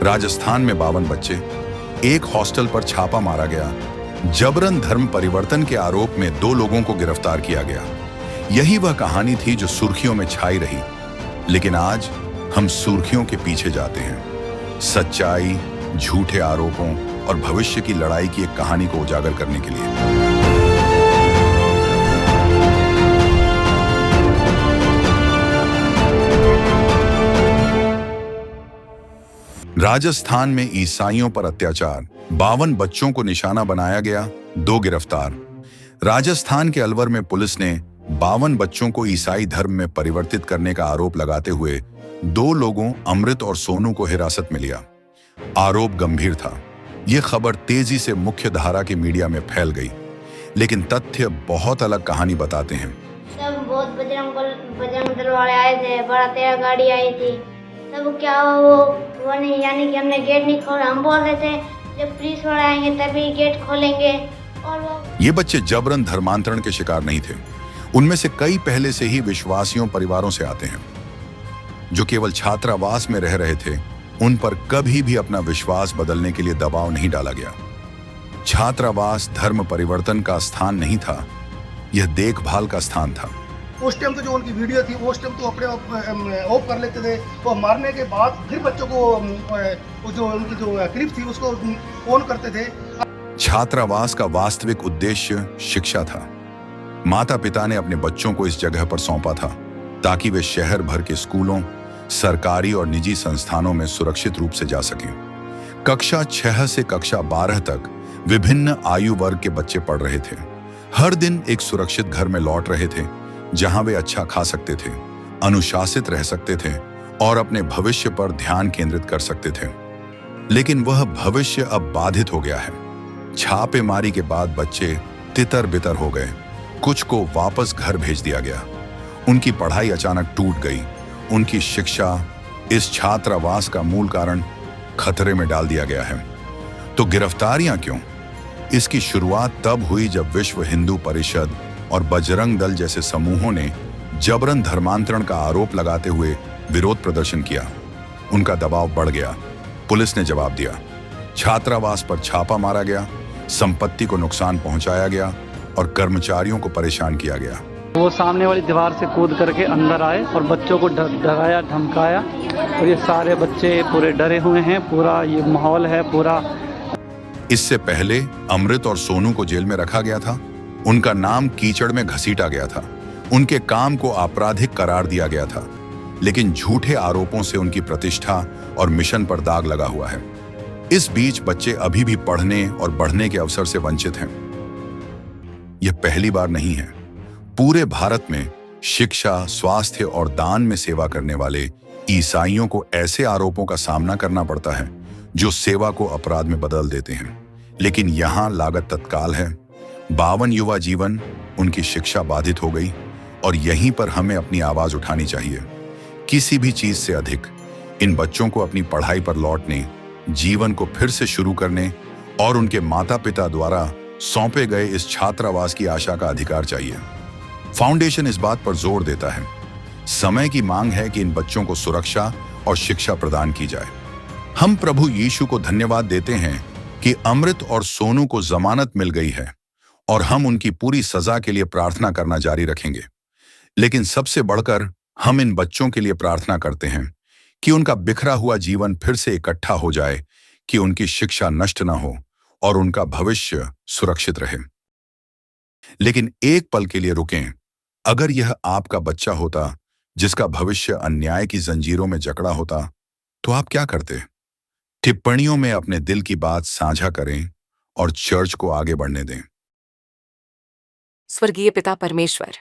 राजस्थान में 52 बच्चे, एक हॉस्टल पर छापा मारा गया, जबरन धर्म परिवर्तन के आरोप में 2 लोगों को गिरफ्तार किया गया। यही वह कहानी थी जो सुर्खियों में छाई रही। लेकिन आज हम सुर्खियों के पीछे जाते हैं, सच्चाई, झूठे आरोपों और भविष्य की लड़ाई की एक कहानी को उजागर करने के लिए। राजस्थान में ईसाइयों पर अत्याचार, 52 बच्चों को निशाना बनाया गया, 2 गिरफ्तार। राजस्थान के अलवर में पुलिस ने 52 बच्चों को ईसाई धर्म में परिवर्तित करने का आरोप लगाते हुए 2 लोगों अमृत और सोनू को हिरासत में लिया। आरोप गंभीर था। यह खबर तेजी से मुख्य धारा के मीडिया में फैल गई, लेकिन तथ्य बहुत अलग कहानी बताते हैं। सब बहुत बजरंग दल वाले आए थे, बड़ा तेरा गाड़ी आई थी। तब क्या वो नहीं, यानी कि हमने गेट नहीं खोला। हम बोल रहे थे जब पुलिस वाले आएंगे तभी गेट खोलेंगे। और ये बच्चे जबरन धर्मांतरण के शिकार नहीं थे। उनमें से कई पहले से ही विश्वासियों परिवारों से आते हैं, जो केवल छात्रावास में रह रहे थे। उन पर कभी भी अपना विश्वास बदलने के लिए दबाव नहीं डाला गया। छात्रावास धर्म परिवर्तन का स्थान नहीं था, यह देखभाल का स्थान था। उस टाइम तो जो उनकी वीडियो थी उस टाइम तो अपने ऑफ कर लेते थे, तो मारने के बाद फिर बच्चों को जो उनकी जो क्लिप थी उसको ऑन करते थे। छात्रावास का वास्तविक उद्देश्य शिक्षा था। माता पिता ने अपने बच्चों को इस जगह पर सौंपा था ताकि वे शहर भर के स्कूलों, सरकारी और निजी संस्थानों में सुरक्षित रूप से जा सकें। कक्षा 6 से कक्षा 12 तक विभिन्न आयु वर्ग के बच्चे पढ़ रहे थे। हर दिन एक सुरक्षित घर में लौट रहे थे, जहां वे अच्छा खा सकते थे, अनुशासित रह सकते थे और अपने भविष्य पर ध्यान केंद्रित कर सकते थे। लेकिन वह भविष्य अब बाधित हो गया है। छापेमारी के बाद बच्चे तितर बितर हो गए। कुछ को वापस घर भेज दिया गया। उनकी पढ़ाई अचानक टूट गई। उनकी शिक्षा, इस छात्रावास का मूल कारण, खतरे में डाल दिया गया है। तो गिरफ्तारियां क्यों? इसकी शुरुआत तब हुई जब विश्व हिंदू परिषद और बजरंग दल जैसे समूहों ने जबरन धर्मांतरण का आरोप लगाते हुए विरोध प्रदर्शन किया। उनका दबाव बढ़ गया। पुलिस ने जवाब दिया। छात्रावास पर छापा मारा गया, संपत्ति को नुकसान पहुंचाया गया और कर्मचारियों को परेशान किया गया। वो सामने वाली दीवार से कूद करके अंदर आए और बच्चों को डराया, धमकाया, और ये सारे बच्चे पूरे डरे हुए हैं। पूरा ये माहौल है पूरा। इससे पहले अमृत और सोनू को जेल में रखा गया था। उनका नाम कीचड़ में घसीटा गया था। उनके काम को आपराधिक करार दिया गया था। लेकिन झूठे आरोपों से उनकी प्रतिष्ठा और मिशन पर दाग लगा हुआ है। इस बीच बच्चे अभी भी पढ़ने और बढ़ने के अवसर से वंचित हैं। यह पहली बार नहीं है। पूरे भारत में शिक्षा, स्वास्थ्य और दान में सेवा करने वाले ईसाइयों को ऐसे आरोपों का सामना करना पड़ता है जो सेवा को अपराध में बदल देते हैं। लेकिन यहां लागत तत्काल है। 52 युवा जीवन, उनकी शिक्षा बाधित हो गई और यहीं पर हमें अपनी आवाज उठानी चाहिए। किसी भी चीज से अधिक इन बच्चों को अपनी पढ़ाई पर लौटने, जीवन को फिर से शुरू करने और उनके माता पिता द्वारा सौंपे गए इस छात्रावास की आशा का अधिकार चाहिए। फाउंडेशन इस बात पर जोर देता है, समय की मांग है कि इन बच्चों को सुरक्षा और शिक्षा प्रदान की जाए। हम प्रभु यीशु को धन्यवाद देते हैं कि अमृत और सोनू को जमानत मिल गई है और हम उनकी पूरी सजा के लिए प्रार्थना करना जारी रखेंगे। लेकिन सबसे बढ़कर हम इन बच्चों के लिए प्रार्थना करते हैं कि उनका बिखरा हुआ जीवन फिर से इकट्ठा हो जाए, कि उनकी शिक्षा नष्ट न हो और उनका भविष्य सुरक्षित रहे। लेकिन एक पल के लिए रुकें। अगर यह आपका बच्चा होता जिसका भविष्य अन्याय की जंजीरों में जकड़ा होता, तो आप क्या करते? टिप्पणियों में अपने दिल की बात साझा करें और चर्च को आगे बढ़ने दें। स्वर्गीय पिता परमेश्वर,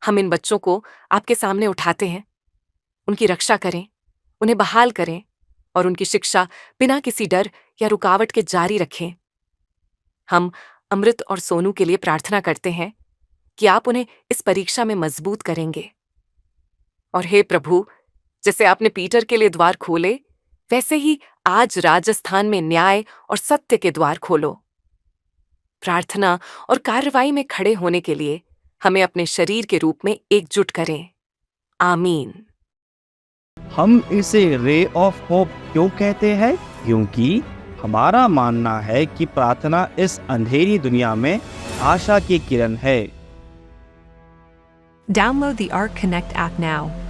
हम इन बच्चों को आपके सामने उठाते हैं। उनकी रक्षा करें, उन्हें बहाल करें और उनकी शिक्षा बिना किसी डर या रुकावट के जारी रखें। हम अमृत और सोनू के लिए प्रार्थना करते हैं कि आप उन्हें इस परीक्षा में मजबूत करेंगे। और हे प्रभु, जैसे आपने पीटर के लिए द्वार खोले, वैसे ही आज राजस्थान में न्याय और सत्य के द्वार खोलो। प्रार्थना और कार्रवाई में खड़े होने के लिए हमें अपने शरीर के रूप में एकजुट करें। आमीन। हम इसे रे ऑफ होप क्यों कहते हैं? क्योंकि हमारा मानना है कि प्रार्थना इस अंधेरी दुनिया में आशा की किरण है। Download the Arc Connect app now